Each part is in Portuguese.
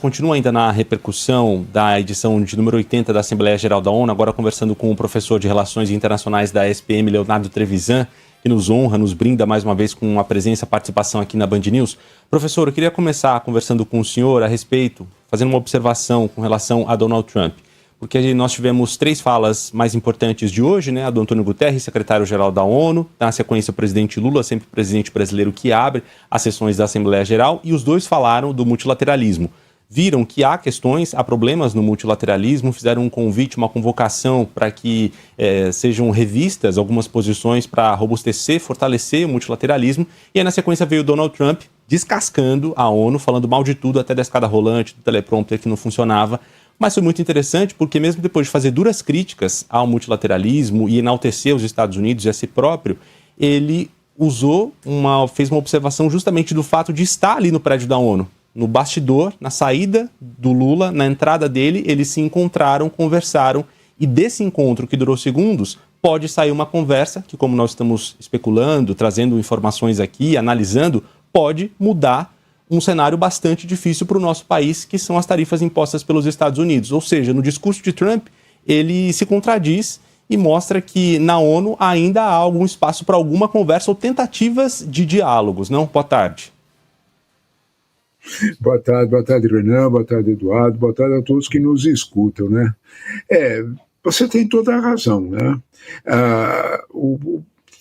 continua ainda na repercussão da edição de número 80 da Assembleia Geral da ONU, agora conversando com o professor de Relações Internacionais da SPM, Leonardo Trevisan, que nos honra, nos brinda mais uma vez com a presença e participação aqui na Band News. Professor, eu queria começar conversando com o senhor a respeito, fazendo uma observação com relação a Donald Trump, porque nós tivemos 3 falas mais importantes de hoje, né? A do Antônio Guterres, secretário-geral da ONU, na sequência o presidente Lula, sempre o presidente brasileiro que abre as sessões da Assembleia Geral, e os dois falaram do multilateralismo. Viram que há questões, há problemas no multilateralismo, fizeram um convite, uma convocação para que sejam revistas algumas posições para robustecer, fortalecer o multilateralismo, e aí na sequência veio o Donald Trump descascando a ONU, falando mal de tudo, até da escada rolante, do teleprompter que não funcionava. Mas foi muito interessante porque mesmo depois de fazer duras críticas ao multilateralismo e enaltecer os Estados Unidos e a si próprio, ele fez uma observação justamente do fato de estar ali no prédio da ONU. No bastidor, na saída do Lula, na entrada dele, eles se encontraram, conversaram, e desse encontro que durou segundos, pode sair uma conversa que, como nós estamos especulando, trazendo informações aqui, analisando, pode mudar um cenário bastante difícil para o nosso país, que são as tarifas impostas pelos Estados Unidos. Ou seja, no discurso de Trump, ele se contradiz e mostra que na ONU ainda há algum espaço para alguma conversa ou tentativas de diálogos, não? Boa tarde. Boa tarde, Renan, boa tarde, Eduardo, boa tarde a todos que nos escutam, né? Você tem toda a razão, né?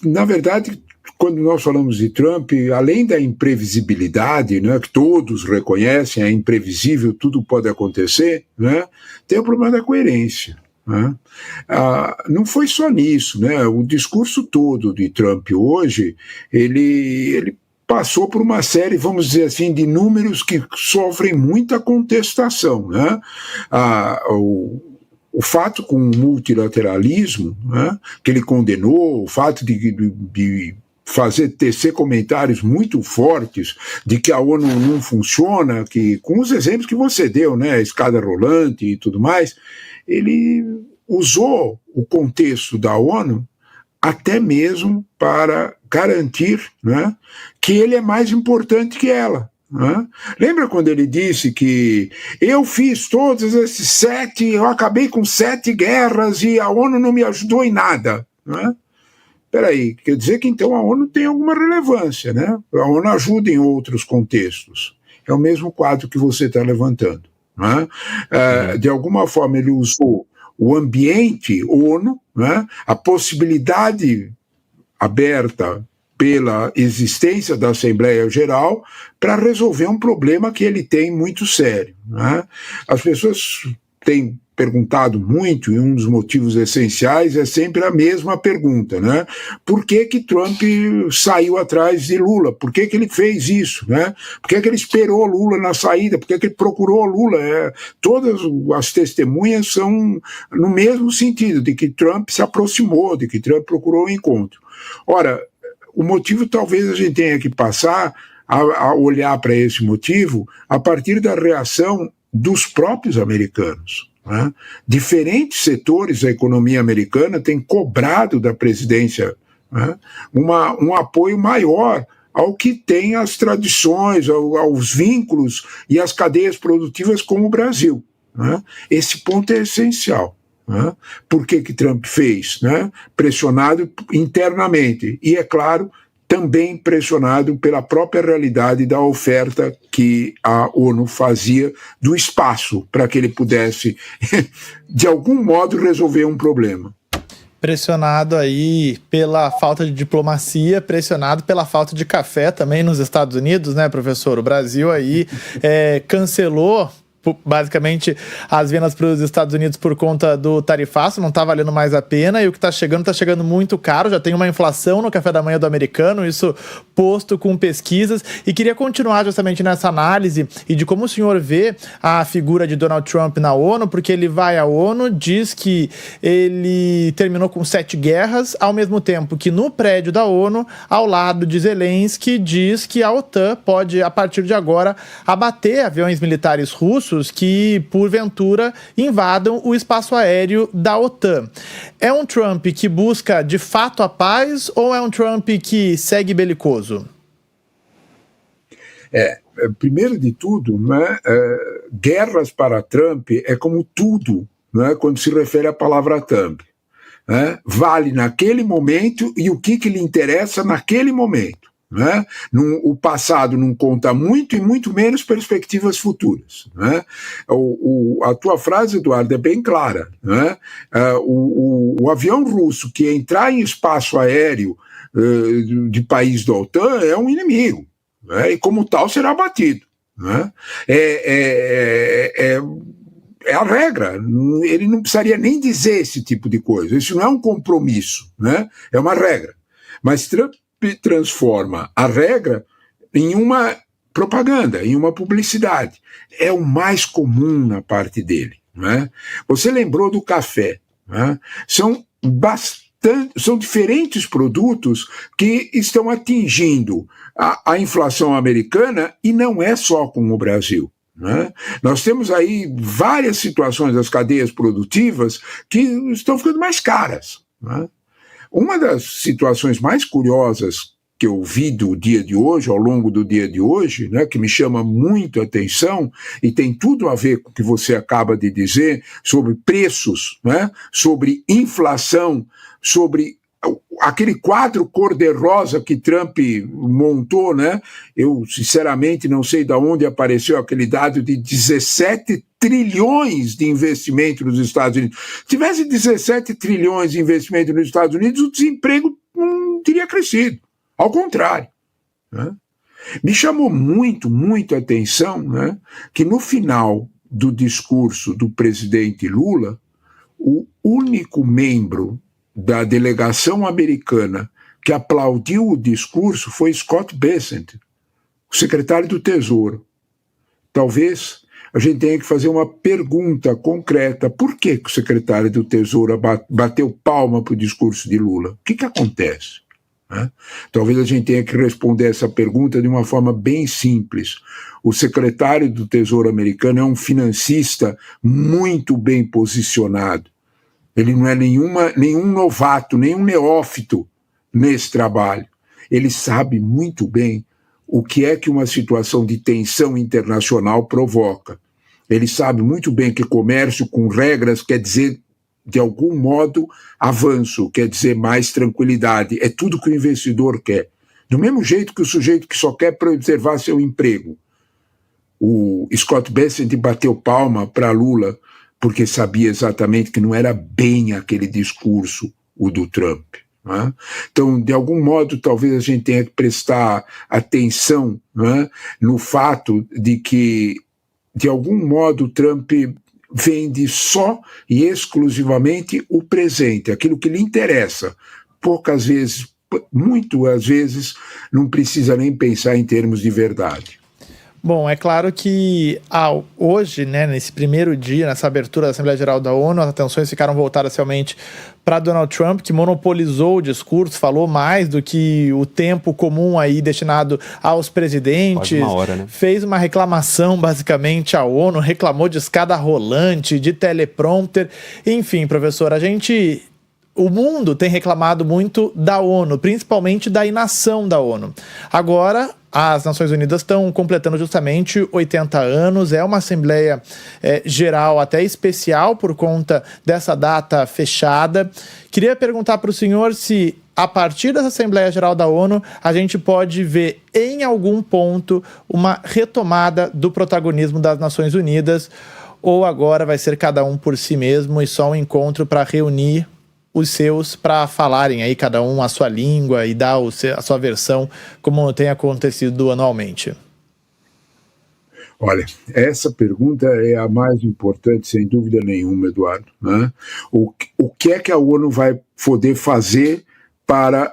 Na verdade, quando nós falamos de Trump, além da imprevisibilidade, né, que todos reconhecem, é imprevisível, tudo pode acontecer, né, tem o problema da coerência. Né? Não foi só nisso, né? O discurso todo de Trump hoje, ele passou por uma série, vamos dizer assim, de números que sofrem muita contestação, né? O fato com o multilateralismo, né, que ele condenou, o fato de tecer comentários muito fortes de que a ONU não funciona, que, com os exemplos que você deu, né, a escada rolante e tudo mais, ele usou o contexto da ONU até mesmo para garantir, né, que ele é mais importante que ela. Né? Lembra quando ele disse que eu fiz todos esses 7, eu acabei com 7 guerras e a ONU não me ajudou em nada? Né? Peraí, quer dizer que então a ONU tem alguma relevância, né? A ONU ajuda em outros contextos. É o mesmo quadro que você está levantando. Né? De alguma forma ele usou o ambiente ONU, né? A possibilidade aberta pela existência da Assembleia Geral para resolver um problema que ele tem muito sério. Né? As pessoas têm perguntado muito, e um dos motivos essenciais é sempre a mesma pergunta, né? Por que Trump saiu atrás de Lula? Por que ele fez isso? Né? Por que ele esperou Lula na saída? Por que ele procurou Lula? Todas as testemunhas são no mesmo sentido, de que Trump se aproximou, de que Trump procurou o encontro. Ora, o motivo talvez a gente tenha que passar a olhar para esse motivo a partir da reação dos próprios americanos. Né? Diferentes setores da economia americana têm cobrado da presidência, né, um apoio maior ao que tem as tradições, aos vínculos e as cadeias produtivas como o Brasil. Né? Esse ponto é essencial. Né? Por que Trump fez? Né? Pressionado internamente e, é claro, também pressionado pela própria realidade da oferta que a ONU fazia do espaço para que ele pudesse, de algum modo, resolver um problema. Pressionado aí pela falta de diplomacia, pressionado pela falta de café também nos Estados Unidos, né, professor? O Brasil aí cancelou basicamente as vendas para os Estados Unidos por conta do tarifaço, não está valendo mais a pena, e o que está chegando muito caro, já tem uma inflação no café da manhã do americano, isso posto com pesquisas, e queria continuar justamente nessa análise e de como o senhor vê a figura de Donald Trump na ONU, porque ele vai à ONU, diz que ele terminou com 7 guerras, ao mesmo tempo que no prédio da ONU, ao lado de Zelensky, diz que a OTAN pode, a partir de agora, abater aviões militares russos que, porventura, invadam o espaço aéreo da OTAN. É um Trump que busca, de fato, a paz ou é um Trump que segue belicoso? Primeiro de tudo, né, guerras para Trump é como tudo, né, quando se refere à palavra Trump. Né, vale naquele momento e o que lhe interessa naquele momento. Né? O passado não conta muito e muito menos perspectivas futuras. Né? A tua frase, Eduardo, é bem clara. Né? O avião russo que entrar em espaço aéreo de país da OTAN é um inimigo, né? E como tal será abatido. Né? É a regra, ele não precisaria nem dizer esse tipo de coisa, isso não é um compromisso, né? É uma regra. Mas Trump transforma a regra em uma propaganda, em uma publicidade. É o mais comum na parte dele. Né? Você lembrou do café. Né? São diferentes produtos que estão atingindo a inflação americana e não é só com o Brasil. Né? Nós temos aí várias situações das cadeias produtivas que estão ficando mais caras. Né? Uma das situações mais curiosas que eu vi do dia de hoje, ao longo do dia de hoje, né, que me chama muito a atenção e tem tudo a ver com o que você acaba de dizer sobre preços, né, sobre inflação, sobre aquele quadro cor-de-rosa que Trump montou, né? Eu, sinceramente, não sei de onde apareceu aquele dado de 17 trilhões de investimento nos Estados Unidos. Se tivesse 17 trilhões de investimento nos Estados Unidos, o desemprego não teria crescido. Ao contrário. Né? Me chamou muito, muito a atenção, né, que no final do discurso do presidente Lula, o único membro da delegação americana que aplaudiu o discurso foi Scott Bessent, o secretário do Tesouro. Talvez a gente tenha que fazer uma pergunta concreta. Por que o secretário do Tesouro bateu palma para o discurso de Lula? O que acontece? Né? Talvez a gente tenha que responder essa pergunta de uma forma bem simples. O secretário do Tesouro americano é um financista muito bem posicionado. Ele não é nenhum novato, nenhum neófito nesse trabalho. Ele sabe muito bem o que é que uma situação de tensão internacional provoca. Ele sabe muito bem que comércio com regras quer dizer, de algum modo, avanço, quer dizer mais tranquilidade. É tudo que o investidor quer. Do mesmo jeito que o sujeito que só quer preservar seu emprego. O Scott Bessent bateu palma para Lula, porque sabia exatamente que não era bem aquele discurso, o do Trump. Né? Então, de algum modo, talvez a gente tenha que prestar atenção, né, no fato de que, de algum modo, o Trump vende só e exclusivamente o presente, aquilo que lhe interessa. Poucas vezes, muito às vezes, não precisa nem pensar em termos de verdade. Bom, é claro que hoje, né, nesse primeiro dia, nessa abertura da Assembleia Geral da ONU, as atenções ficaram voltadas realmente para Donald Trump, que monopolizou o discurso, falou mais do que o tempo comum aí destinado aos presidentes. Quase uma hora, né? Fez uma reclamação basicamente à ONU, reclamou de escada rolante, de teleprompter. Enfim, professor, o mundo tem reclamado muito da ONU, principalmente da inação da ONU. Agora, as Nações Unidas estão completando justamente 80 anos, é uma Assembleia Geral até especial por conta dessa data fechada. Queria perguntar para o senhor se, a partir dessa Assembleia Geral da ONU, a gente pode ver em algum ponto uma retomada do protagonismo das Nações Unidas, ou agora vai ser cada um por si mesmo e só um encontro para reunir os seus para falarem aí cada um a sua língua e dar a sua versão, como tem acontecido anualmente? Olha, essa pergunta é a mais importante, sem dúvida nenhuma, Eduardo. Né? O que é que a ONU vai poder fazer para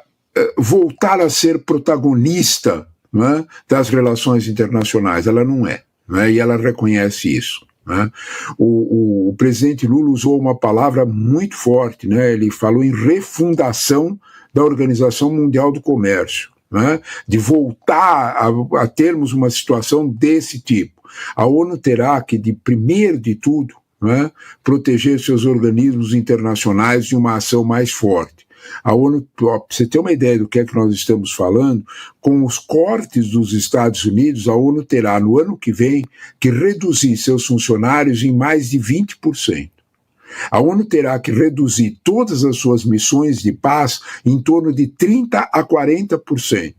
voltar a ser protagonista, né, das relações internacionais? Ela não é, né, e ela reconhece isso. Né? O presidente Lula usou uma palavra muito forte, né? Ele falou em refundação da Organização Mundial do Comércio, né? De voltar a termos uma situação desse tipo. A ONU terá que, primeiro de tudo, né, proteger seus organismos internacionais de uma ação mais forte. A ONU, para você ter uma ideia do que é que nós estamos falando, com os cortes dos Estados Unidos, a ONU terá no ano que vem que reduzir seus funcionários em mais de 20%. A ONU terá que reduzir todas as suas missões de paz em torno de 30% a 40%.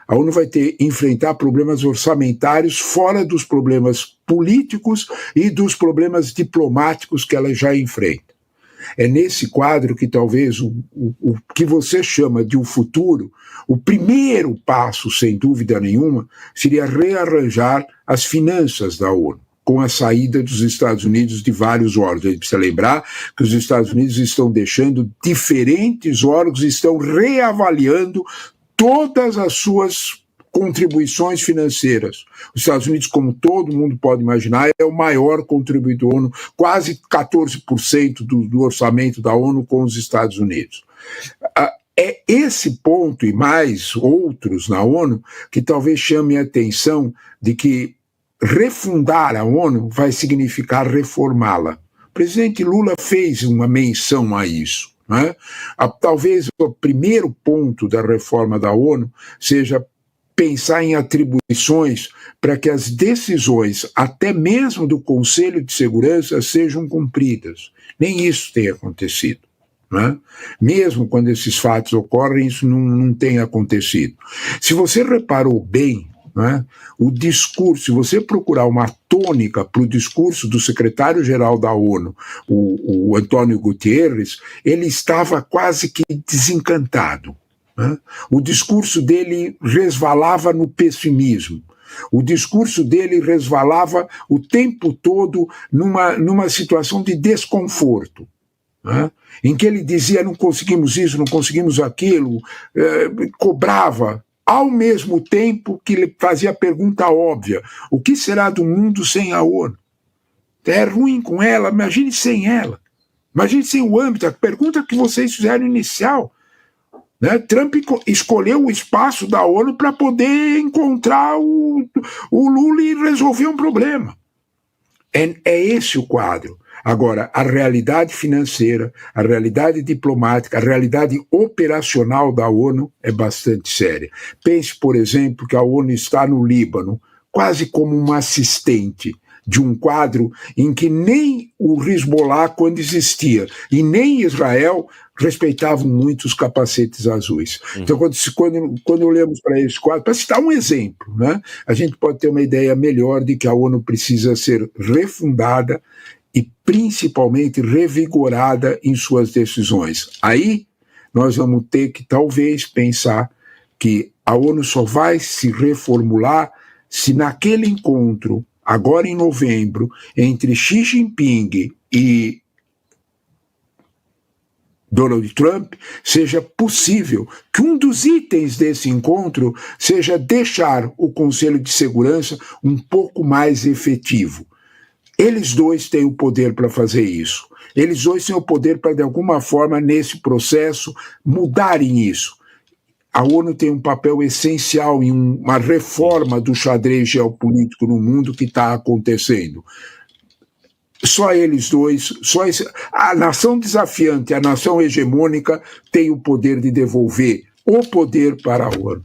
A ONU vai ter que enfrentar problemas orçamentários fora dos problemas políticos e dos problemas diplomáticos que ela já enfrenta. É nesse quadro que talvez o que você chama de o futuro, o primeiro passo, sem dúvida nenhuma, seria rearranjar as finanças da ONU, com a saída dos Estados Unidos de vários órgãos. A gente precisa lembrar que os Estados Unidos estão deixando diferentes órgãos, estão reavaliando todas as suas contribuições financeiras. Os Estados Unidos, como todo mundo pode imaginar, é o maior contribuidor da ONU, quase 14% do orçamento da ONU com os Estados Unidos. É esse ponto e mais outros na ONU que talvez chame a atenção de que refundar a ONU vai significar reformá-la. O presidente Lula fez uma menção a isso. Né? Talvez o primeiro ponto da reforma da ONU seja pensar em atribuições para que as decisões, até mesmo do Conselho de Segurança, sejam cumpridas. Nem isso tem acontecido. Né? Mesmo quando esses fatos ocorrem, isso não tem acontecido. Se você reparou bem, né, o discurso, se você procurar uma tônica para o discurso do secretário-geral da ONU, o Antônio Guterres, ele estava quase que desencantado. Né? O discurso dele resvalava no pessimismo. O discurso dele resvalava o tempo todo numa situação de desconforto. Né? Em que ele dizia, não conseguimos isso, não conseguimos aquilo, cobrava, ao mesmo tempo que ele fazia a pergunta óbvia: o que será do mundo sem a ONU? É ruim com ela, imagine sem ela. Imagine sem o âmbito, a pergunta que vocês fizeram inicial. Né? Trump escolheu o espaço da ONU para poder encontrar o Lula e resolver um problema. É esse o quadro. Agora, a realidade financeira, a realidade diplomática, a realidade operacional da ONU é bastante séria. Pense, por exemplo, que a ONU está no Líbano quase como uma assistente de um quadro em que nem o Hezbollah, quando existia, e nem Israel respeitavam muito os capacetes azuis. Então, quando olhamos para esse quadro, para citar um exemplo, né, a gente pode ter uma ideia melhor de que a ONU precisa ser refundada e principalmente revigorada em suas decisões. Aí nós vamos ter que talvez pensar que a ONU só vai se reformular se naquele encontro, agora em novembro, entre Xi Jinping e Donald Trump, seja possível que um dos itens desse encontro seja deixar o Conselho de Segurança um pouco mais efetivo. Eles dois têm o poder para fazer isso. Eles dois têm o poder para, de alguma forma, nesse processo, mudarem isso. A ONU tem um papel essencial em uma reforma do xadrez geopolítico no mundo que está acontecendo. Só eles dois, a nação desafiante, a nação hegemônica, tem o poder de devolver o poder para a ONU.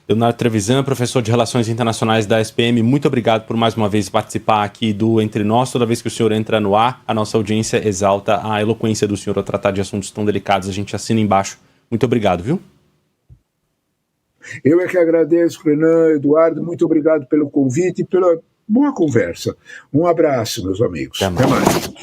Leonardo Trevisan, professor de Relações Internacionais da SPM, muito obrigado por mais uma vez participar aqui do Entre Nós. Toda vez que o senhor entra no ar, a nossa audiência exalta a eloquência do senhor ao tratar de assuntos tão delicados. A gente assina embaixo. Muito obrigado, viu? Eu é que agradeço, Renan, Eduardo, muito obrigado pelo convite e pela boa conversa. Um abraço, meus amigos. Até mais.